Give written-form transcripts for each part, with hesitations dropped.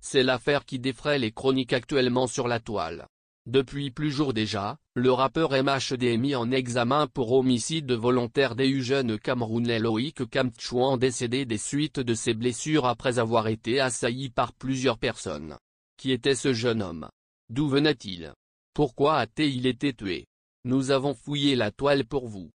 C'est l'affaire qui défraie les chroniques actuellement sur la toile. Depuis plusieurs jours déjà, le rappeur MHD est mis en examen pour homicide volontaire du jeune Camerounais Loïc Kamtchouan décédé des suites de ses blessures après avoir été assailli par plusieurs personnes. Qui était ce jeune homme? D'où venait-il? Pourquoi a-t-il été tué? Nous avons fouillé la toile pour vous.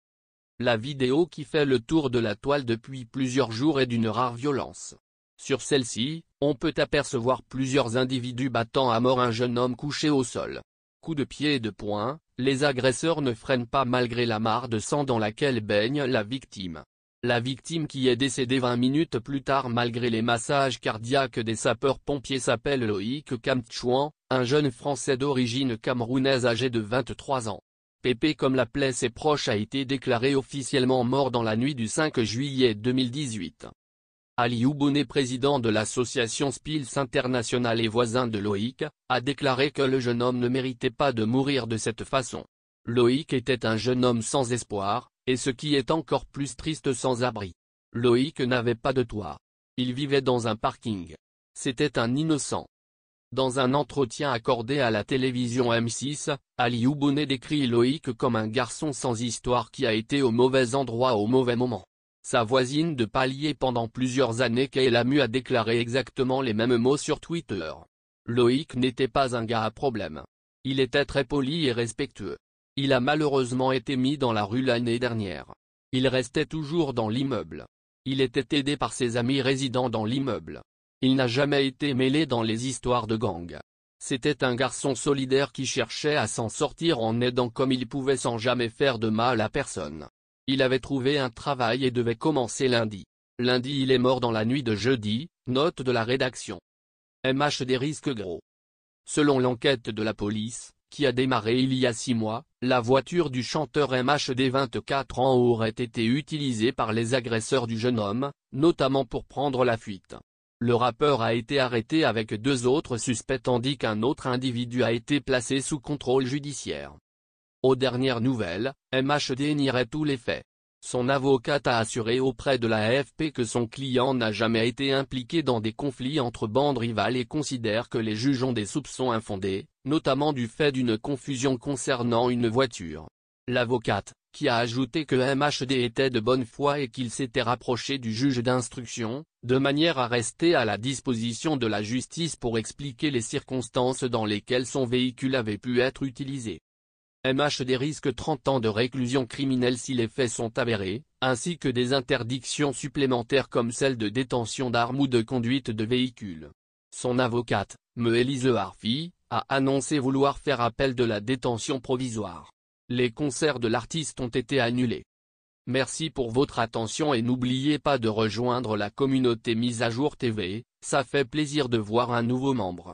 La vidéo qui fait le tour de la toile depuis plusieurs jours est d'une rare violence. Sur celle-ci, on peut apercevoir plusieurs individus battant à mort un jeune homme couché au sol. Coups de pied et de poing, les agresseurs ne freinent pas malgré la mare de sang dans laquelle baigne la victime. La victime qui est décédée 20 minutes plus tard malgré les massages cardiaques des sapeurs-pompiers s'appelle Loïc Kamtchouan, un jeune Français d'origine camerounaise âgé de 23 ans. Pépé comme l'appelaient ses proches a été déclaré officiellement mort dans la nuit du 5 juillet 2018. Aliou Bonnet, président de l'association Spills International et voisin de Loïc, a déclaré que le jeune homme ne méritait pas de mourir de cette façon. Loïc était un jeune homme sans espoir, et ce qui est encore plus triste sans abri. Loïc n'avait pas de toit. Il vivait dans un parking. C'était un innocent. Dans un entretien accordé à la télévision M6, Aliou Bonnet décrit Loïc comme un garçon sans histoire qui a été au mauvais endroit au mauvais moment. Sa voisine de palier pendant plusieurs années Kayla Mu a déclaré exactement les mêmes mots sur Twitter. Loïc n'était pas un gars à problème. Il était très poli et respectueux. Il a malheureusement été mis dans la rue l'année dernière. Il restait toujours dans l'immeuble. Il était aidé par ses amis résidant dans l'immeuble. Il n'a jamais été mêlé dans les histoires de gang. C'était un garçon solidaire qui cherchait à s'en sortir en aidant comme il pouvait sans jamais faire de mal à personne. Il avait trouvé un travail et devait commencer lundi. Lundi il est mort dans la nuit de jeudi, note de la rédaction. MHD risque gros. Selon l'enquête de la police, qui a démarré il y a 6 mois, la voiture du chanteur MHD 24 ans aurait été utilisée par les agresseurs du jeune homme, notamment pour prendre la fuite. Le rappeur a été arrêté avec 2 autres suspects tandis qu'un autre individu a été placé sous contrôle judiciaire. Aux dernières nouvelles, MHD nierait tous les faits. Son avocate a assuré auprès de la AFP que son client n'a jamais été impliqué dans des conflits entre bandes rivales et considère que les juges ont des soupçons infondés, notamment du fait d'une confusion concernant une voiture. L'avocate, qui a ajouté que MHD était de bonne foi et qu'il s'était rapproché du juge d'instruction, de manière à rester à la disposition de la justice pour expliquer les circonstances dans lesquelles son véhicule avait pu être utilisé. MHD risque 30 ans de réclusion criminelle si les faits sont avérés, ainsi que des interdictions supplémentaires comme celle de détention d'armes ou de conduite de véhicule. Son avocate, Meélise Harfi, a annoncé vouloir faire appel de la détention provisoire. Les concerts de l'artiste ont été annulés. Merci pour votre attention et n'oubliez pas de rejoindre la communauté Mise à Jour TV, ça fait plaisir de voir un nouveau membre.